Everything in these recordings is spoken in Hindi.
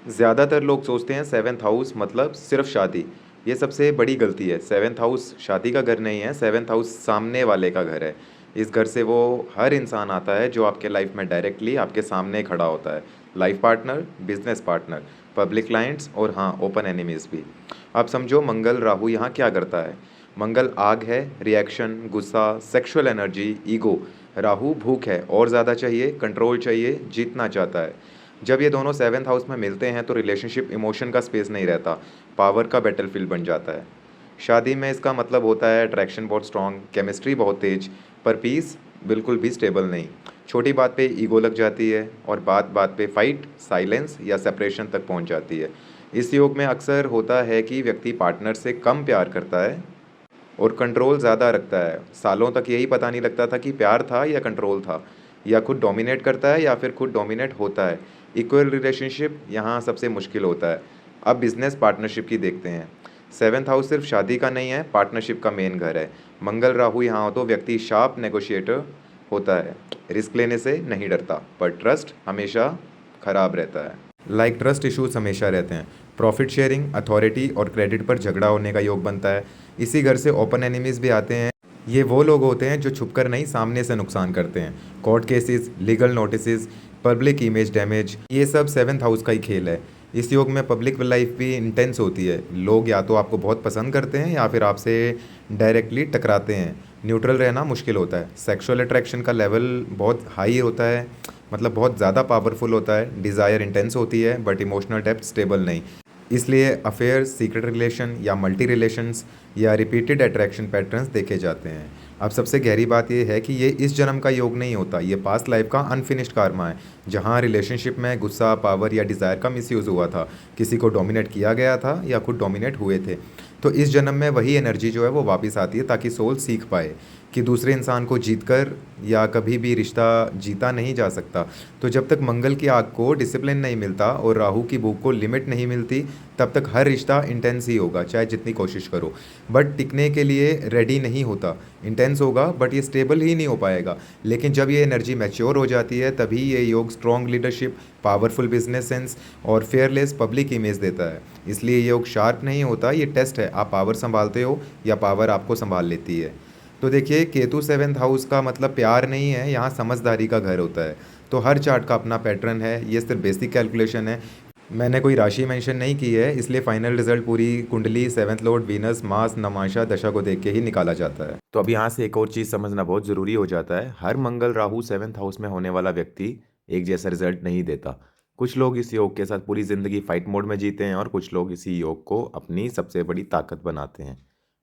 ज़्यादातर लोग सोचते हैं सेवन्थ हाउस मतलब सिर्फ शादी। ये सबसे बड़ी गलती है। सेवन्थ हाउस शादी का घर नहीं है, सेवन्थ हाउस सामने वाले का घर है। इस घर से वो हर इंसान आता है जो आपके लाइफ में डायरेक्टली आपके सामने खड़ा होता है। Life partner, business partner, public clients और हाँ, ओपन एनिमीज भी। अब समझो मंगल राहु यहाँ क्या करता है। मंगल आग है, रिएक्शन, गुस्सा, सेक्सुअल एनर्जी, ईगो। राहु भूख है, और ज़्यादा चाहिए, कंट्रोल चाहिए, जीतना चाहता है। जब ये दोनों सेवन्थ हाउस में मिलते हैं तो रिलेशनशिप इमोशन का स्पेस नहीं रहता, पावर का बैटलफील्ड बन जाता है। शादी में इसका मतलब होता है अट्रैक्शन बहुत स्ट्रॉन्ग, केमिस्ट्री बहुत तेज, पर पीस बिल्कुल भी स्टेबल नहीं। छोटी बात पे ईगो लग जाती है और बात बात पे फाइट, साइलेंस या सेपरेशन तक पहुंच जाती है। इस योग में अक्सर होता है कि व्यक्ति पार्टनर से कम प्यार करता है और कंट्रोल ज़्यादा रखता है। सालों तक यही पता नहीं लगता था कि प्यार था या कंट्रोल था, या खुद डोमिनेट करता है या फिर खुद डोमिनेट होता है। इक्वल रिलेशनशिप यहाँ सबसे मुश्किल होता है। अब बिजनेस पार्टनरशिप की देखते हैं। सेवन्थ हाउस सिर्फ शादी का नहीं है, पार्टनरशिप का मेन घर है। मंगल राहु यहाँ हो तो व्यक्ति शार्प नेगोशिएटर होता है, रिस्क लेने से नहीं डरता, पर ट्रस्ट हमेशा खराब रहता है। ट्रस्ट इश्यूज हमेशा रहते हैं। प्रॉफिट शेयरिंग, अथॉरिटी और क्रेडिट पर झगड़ा होने का योग बनता है। इसी घर से ओपन एनिमीज भी आते हैं। ये वो लोग होते हैं जो छुपकर नहीं, सामने से नुकसान करते हैं। Court cases, legal notices, public image damage, ये सब सेवन्थ हाउस का ही खेल है। इस योग में पब्लिक लाइफ भी इंटेंस होती है। लोग या तो आपको बहुत पसंद करते हैं या फिर आपसे डायरेक्टली टकराते हैं। न्यूट्रल रहना मुश्किल होता है। सेक्सुअल अट्रैक्शन का लेवल बहुत हाई होता है, मतलब बहुत ज़्यादा पावरफुल होता है। डिज़ायर इंटेंस होती है बट इमोशनल डेप्थ स्टेबल नहीं। इसलिए अफेयर, सीक्रेट रिलेशन या मल्टी रिलेशंस या रिपीटेड अट्रैक्शन पैटर्न्स देखे जाते हैं। अब सबसे गहरी बात यह है कि ये इस जन्म का योग नहीं होता, ये पास्ट लाइफ का अनफिनिश्ड कार्मा है, जहाँ रिलेशनशिप में गुस्सा, पावर या डिज़ायर का मिसयूज़ हुआ था, किसी को डोमिनेट किया गया था या खुद डोमिनेट हुए थे। तो इस जन्म में वही एनर्जी जो है वो वापस आती है, ताकि सोल सीख पाए कि दूसरे इंसान को जीतकर या कभी भी रिश्ता जीता नहीं जा सकता। तो जब तक मंगल की आग को डिसिप्लिन नहीं मिलता और राहु की भूख को लिमिट नहीं मिलती, तब तक हर रिश्ता इंटेंस ही होगा, चाहे जितनी कोशिश करो। बट टिकने के लिए रेडी नहीं होता। इंटेंस होगा बट ये स्टेबल ही नहीं हो पाएगा। लेकिन जब ये एनर्जी मैच्योर हो जाती है, तभी ये योग strong leadership, powerful business sense और फेयरलेस पब्लिक इमेज देता है। इसलिए ये योग शार्प नहीं होता, ये टेस्ट है, आप पावर संभालते हो या पावर आपको संभाल लेती है। तो देखिए, केतु सेवन्थ हाउस का मतलब प्यार नहीं है, यहाँ समझदारी का घर होता है। तो हर चार्ट का अपना पैटर्न है, ये सिर्फ बेसिक कैलकुलेशन है। मैंने कोई राशि मेंशन नहीं की है, इसलिए फाइनल रिजल्ट पूरी कुंडली, सेवन्थ लॉर्ड, वीनस, मास, नमाशा, दशा को देख के ही निकाला जाता है। तो अब यहाँ से एक और चीज़ समझना बहुत ज़रूरी हो जाता है। हर मंगल राहु सेवन्थ हाउस में होने वाला व्यक्ति एक जैसा रिजल्ट नहीं देता। कुछ लोग इस योग के साथ पूरी ज़िंदगी फाइट मोड में जीते हैं और कुछ लोग इसी योग को अपनी सबसे बड़ी ताकत बनाते हैं।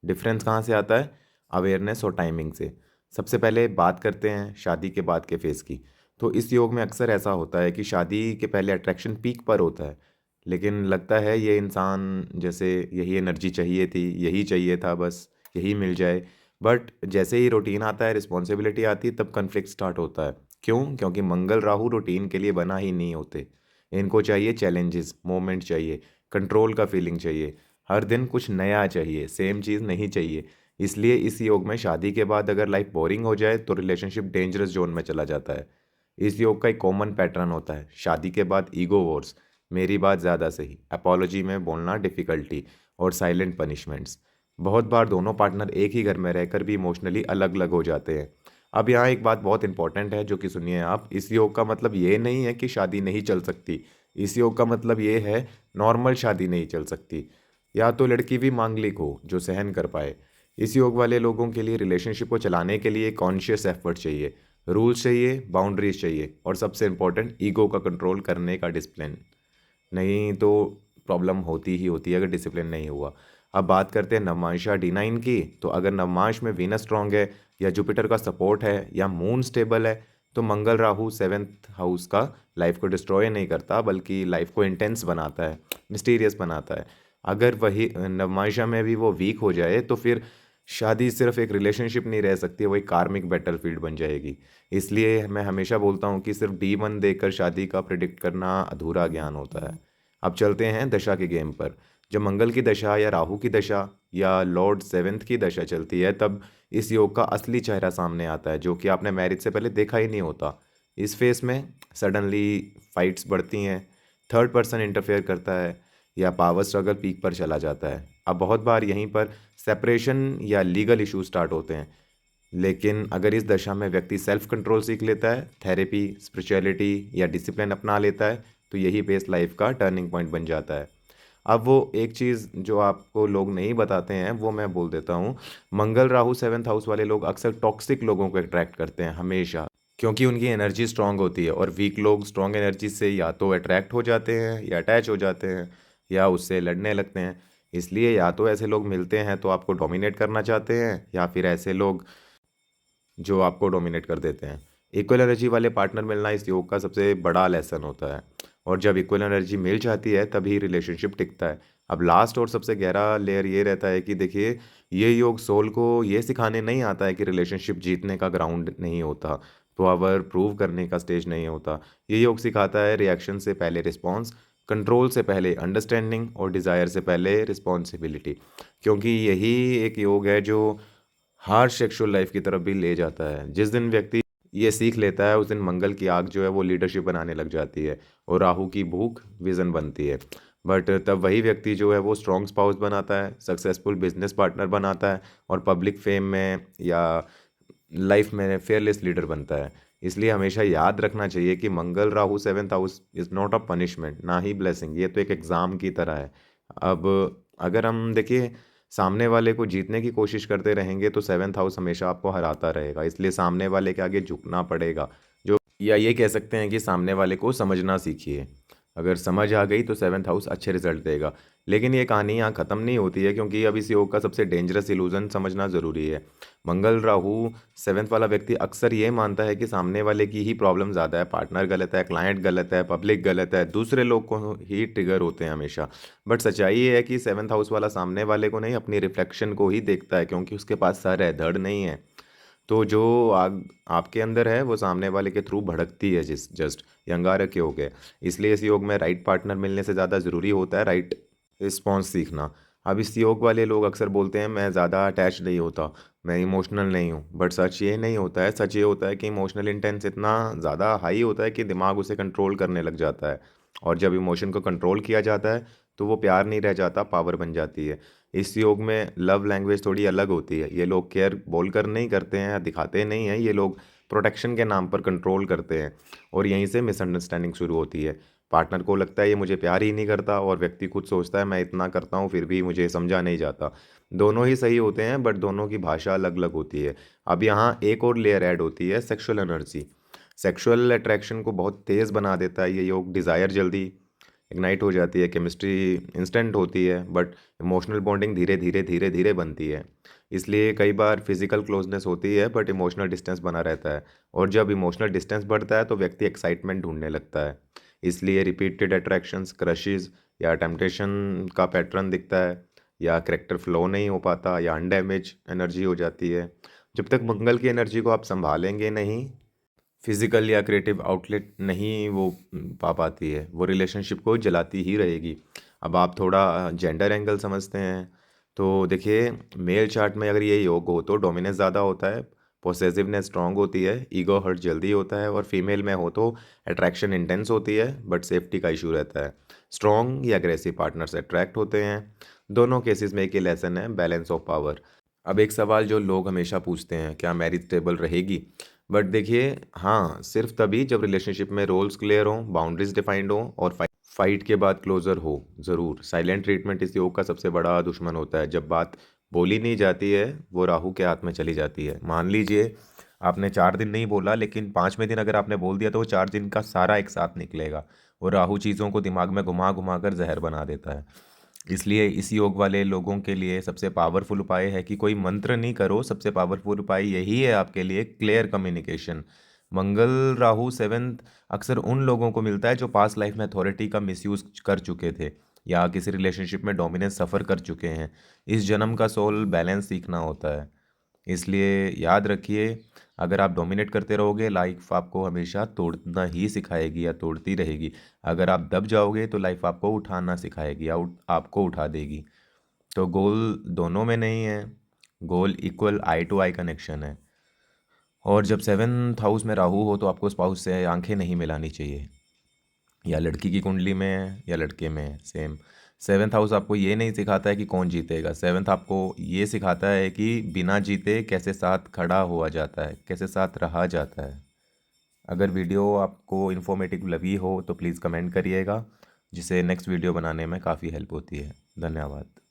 डिफरेंस कहाँ से आता है? अवेयरनेस और टाइमिंग से। सबसे पहले बात करते हैं शादी के बाद के फेज़ की। तो इस योग में अक्सर ऐसा होता है कि शादी के पहले अट्रैक्शन पीक पर होता है, लेकिन लगता है ये इंसान जैसे यही एनर्जी चाहिए थी, यही चाहिए था, बस यही मिल जाए। बट जैसे ही रूटीन आता है, रिस्पॉन्सिबिलिटी आती है, तब कन्फ्लिक्ट स्टार्ट होता है। क्यों? क्योंकि मंगल राहु रूटीन के लिए बना ही नहीं होते। इनको चाहिए चैलेंजेस, मोमेंट चाहिए, कंट्रोल का फीलिंग चाहिए, हर दिन कुछ नया चाहिए, सेम चीज़ नहीं चाहिए। इसलिए इस योग में शादी के बाद अगर लाइफ बोरिंग हो जाए तो रिलेशनशिप डेंजरस जोन में चला जाता है। इस योग का एक कॉमन पैटर्न होता है, शादी के बाद ईगो वॉर्स, मेरी बात ज़्यादा सही, अपोलॉजी में बोलना डिफ़िकल्टी और साइलेंट पनिशमेंट्स। बहुत बार दोनों पार्टनर एक ही घर में रहकर भी इमोशनली अलग अलग हो जाते हैं। अब यहाँ एक बात बहुत इंपॉर्टेंट है जो कि सुनिए आप। इस योग का मतलब ये नहीं है कि शादी नहीं चल सकती। इस योग का मतलब ये है नॉर्मल शादी नहीं चल सकती। या तो लड़की भी मांगलिक हो जो सहन कर पाए। इस योग वाले लोगों के लिए रिलेशनशिप को चलाने के लिए कॉन्शियस एफर्ट चाहिए, रूल्स चाहिए, बाउंड्रीज चाहिए और सबसे इम्पोर्टेंट ईगो का कंट्रोल करने का डिसिप्लिन। नहीं तो प्रॉब्लम होती ही होती है अगर डिसिप्लिन नहीं हुआ। अब बात करते हैं नवमांशा D9 की। तो अगर नवमांश में वीनस स्ट्रांग है या जुपिटर का सपोर्ट है या मून स्टेबल है, तो मंगल राहु सेवन्थ हाउस का लाइफ को डिस्ट्रॉय नहीं करता, बल्कि लाइफ को इंटेंस बनाता है, मिस्टीरियस बनाता है। अगर वही नवमांशा में भी वो वीक हो जाए तो फिर शादी सिर्फ एक रिलेशनशिप नहीं रह सकती, वो एक कार्मिक बैटलफील्ड बन जाएगी। इसलिए मैं हमेशा बोलता हूँ कि सिर्फ D1 देकर शादी का प्रिडिक्ट करना अधूरा ज्ञान होता है। अब चलते हैं दशा के गेम पर। जब मंगल की दशा या राहु की दशा या लॉर्ड सेवेंथ की दशा चलती है, तब इस योग का असली चेहरा सामने आता है, जो कि आपने मैरिज से पहले देखा ही नहीं होता। इस फेस में सडनली फाइट्स बढ़ती हैं, थर्ड पर्सन इंटरफेयर करता है या पावर स्ट्रगल पीक पर चला जाता है। अब बहुत बार यहीं पर सेपरेशन या लीगल इशू स्टार्ट होते हैं। लेकिन अगर इस दशा में व्यक्ति सेल्फ कंट्रोल सीख लेता है, थेरेपी, स्पिरिचुअलिटी या डिसिप्लिन अपना लेता है, तो यही बेस लाइफ का टर्निंग पॉइंट बन जाता है। अब वो एक चीज़ जो आपको लोग नहीं बताते हैं वो मैं बोल देता हूँ। मंगल राहु सेवन्थ हाउस वाले लोग अक्सर टॉक्सिक लोगों को अट्रैक्ट करते हैं हमेशा, क्योंकि उनकी एनर्जी स्ट्रांग होती है और वीक लोग स्ट्रांग एनर्जी से या तो अट्रैक्ट हो जाते हैं या अटैच हो जाते हैं या उससे लड़ने लगते हैं। इसलिए या तो ऐसे लोग मिलते हैं तो आपको डोमिनेट करना चाहते हैं, या फिर ऐसे लोग जो आपको डोमिनेट कर देते हैं। इक्वल एनर्जी वाले पार्टनर मिलना इस योग का सबसे बड़ा लेसन होता है, और जब इक्वल एनर्जी मिल जाती है तभी रिलेशनशिप टिकता है। अब लास्ट और सबसे गहरा लेयर ये रहता है कि देखिए, ये योग सोल को ये सिखाने नहीं आता है कि रिलेशनशिप जीतने का ग्राउंड नहीं होता, पावर प्रूव करने का स्टेज नहीं होता। ये योग सिखाता है रिएक्शन से पहले रिस्पॉन्स, कंट्रोल से पहले अंडरस्टैंडिंग और डिज़ायर से पहले रिस्पॉन्सिबिलिटी। क्योंकि यही एक योग है जो हार्ड सेक्सुअल लाइफ की तरफ भी ले जाता है। जिस दिन व्यक्ति ये सीख लेता है उस दिन मंगल की आग जो है वो लीडरशिप बनाने लग जाती है, और राहु की भूख विजन बनती है। बट तब वही व्यक्ति जो है वो स्ट्रॉन्ग स्पाउस बनाता है, सक्सेसफुल बिजनेस पार्टनर बनाता है, और पब्लिक फेम में या लाइफ में फेयरलेस लीडर बनता है। इसलिए हमेशा याद रखना चाहिए कि Mangal Rahu seventh house is not a punishment, ना ही ब्लेसिंग। ये तो एक एग्ज़ाम की तरह है। अब अगर हम देखिए, सामने वाले को जीतने की कोशिश करते रहेंगे तो सेवेंथ हाउस हमेशा आपको हराता रहेगा। इसलिए सामने वाले के आगे झुकना पड़ेगा, जो या ये कह सकते हैं कि सामने वाले को समझना सीखिए। अगर समझ आ गई तो सेवेंथ हाउस अच्छे रिजल्ट देगा। लेकिन ये कहानी यहाँ ख़त्म नहीं होती है, क्योंकि अब इस योग का सबसे डेंजरस इल्यूजन समझना ज़रूरी है। मंगल राहु सेवेंथ वाला व्यक्ति अक्सर ये मानता है कि सामने वाले की ही प्रॉब्लम ज़्यादा है, पार्टनर गलत है, क्लाइंट गलत है, पब्लिक गलत है, दूसरे लोग को ही ट्रिगर होते हैं हमेशा। बट सच्चाई ये है कि सेवेंथ हाउस वाला सामने वाले को नहीं, अपनी रिफ्लेक्शन को ही देखता है, क्योंकि उसके पास सर है, धड़ नहीं है। तो जो आग आपके अंदर है वो सामने वाले के थ्रू भड़कती है, जिस जस्ट यंगारक योग है। इसलिए इस योग में राइट पार्टनर मिलने से ज़्यादा ज़रूरी होता है राइट रिस्पॉन्स सीखना। अब इस योग वाले लोग अक्सर बोलते हैं मैं ज़्यादा अटैच नहीं होता, मैं इमोशनल नहीं हूँ। बट सच ये नहीं होता है। सच ये होता है कि इमोशनल इंटेंस इतना ज़्यादा हाई होता है कि दिमाग उसे कंट्रोल करने लग जाता है, और जब इमोशन को कंट्रोल किया जाता है तो वो प्यार नहीं रह जाता, पावर बन जाती है। इस योग में लव लैंग्वेज थोड़ी अलग होती है। ये लोग केयर बोलकर नहीं करते हैं या दिखाते नहीं हैं, ये लोग प्रोटेक्शन के नाम पर कंट्रोल करते हैं, और यहीं से मिसअंडरस्टैंडिंग शुरू होती है। पार्टनर को लगता है ये मुझे प्यार ही नहीं करता, और व्यक्ति खुद सोचता है मैं इतना करता हूँ फिर भी मुझे समझा नहीं जाता। दोनों ही सही होते हैं, बट दोनों की भाषा अलग अलग होती है। अब यहाँ एक और लेयर ऐड होती है, सेक्सुअल एनर्जी। सेक्सुअल अट्रैक्शन को बहुत तेज़ बना देता है ये योग। डिज़ायर जल्दी इग्नाइट हो जाती है, केमिस्ट्री इंस्टेंट होती है, बट इमोशनल बॉन्डिंग धीरे धीरे धीरे धीरे बनती है। इसलिए कई बार फिजिकल क्लोजनेस होती है बट इमोशनल डिस्टेंस बना रहता है, और जब इमोशनल डिस्टेंस बढ़ता है तो व्यक्ति एक्साइटमेंट ढूंढने लगता है। इसलिए रिपीटेड अट्रैक्शंस, क्रशेस या टेम्पटेशन का पैटर्न दिखता है, या करेक्टर फ्लो नहीं हो पाता, या अनडैमेज एनर्जी हो जाती है। जब तक मंगल की एनर्जी को आप संभालेंगे नहीं, फिजिकल या क्रिएटिव आउटलेट नहीं वो पा पाती है, वो रिलेशनशिप को जलाती ही रहेगी। अब आप थोड़ा जेंडर एंगल समझते हैं तो देखिए, मेल चार्ट में अगर ये योग हो तो डोमिनेंस ज़्यादा होता है, पोसेसिवनेस स्ट्रांग होती है, ईगो हर्ट जल्दी होता है, और फीमेल में हो तो अट्रैक्शन इंटेंस होती है बट सेफ्टी का इशू रहता है। स्ट्रॉन्ग या अग्रेसिव पार्टनर से अट्रैक्ट होते हैं। दोनों केसेस में एक ही लेसन है, बैलेंस ऑफ पावर। अब एक सवाल जो लोग हमेशा पूछते हैं, क्या मैरिज स्टेबल रहेगी? बट देखिए, हाँ, सिर्फ तभी जब रिलेशनशिप में रोल्स क्लियर हों, बाउंड्रीज डिफाइंड हों, और फाइट के बाद क्लोजर हो। ज़रूर साइलेंट ट्रीटमेंट इस योग का सबसे बड़ा दुश्मन होता है। जब बात बोली नहीं जाती है वो राहु के हाथ में चली जाती है। मान लीजिए आपने 4 दिन नहीं बोला, लेकिन 5वें दिन अगर आपने बोल दिया तो वो 4 दिन का सारा एक साथ निकलेगा। वो राहु चीज़ों को दिमाग में घुमा घुमा कर जहर बना देता है। इसलिए इस योग वाले लोगों के लिए सबसे पावरफुल उपाय है कि कोई मंत्र नहीं करो, सबसे पावरफुल उपाय यही है आपके लिए, क्लियर कम्युनिकेशन। मंगल राहु सेवेंथ अक्सर उन लोगों को मिलता है जो पास्ट लाइफ में अथॉरिटी का मिसयूज कर चुके थे, या किसी रिलेशनशिप में डोमिनेंस सफ़र कर चुके हैं। इस जन्म का सोल बैलेंस सीखना होता है। इसलिए याद रखिए, अगर आप डोमिनेट करते रहोगे लाइफ आपको हमेशा तोड़ना ही सिखाएगी या तोड़ती रहेगी। अगर आप दब जाओगे तो लाइफ आपको उठाना सिखाएगी या आपको उठा देगी। तो गोल दोनों में नहीं है, goal equal I to I connection है। और जब सेवन्थ हाउस में राहु हो तो आपको स्पाउस से आंखें नहीं मिलानी चाहिए। या लड़की की कुंडली में है या लड़के में है, सेम। सेवन्थ हाउस आपको ये नहीं सिखाता है कि कौन जीतेगा, सेवन्थ आपको ये सिखाता है कि बिना जीते कैसे साथ खड़ा हुआ जाता है, कैसे साथ रहा जाता है। अगर वीडियो आपको इन्फॉर्मेटिव लगी हो तो प्लीज़ कमेंट करिएगा, जिससे नेक्स्ट वीडियो बनाने में काफ़ी हेल्प होती है। धन्यवाद।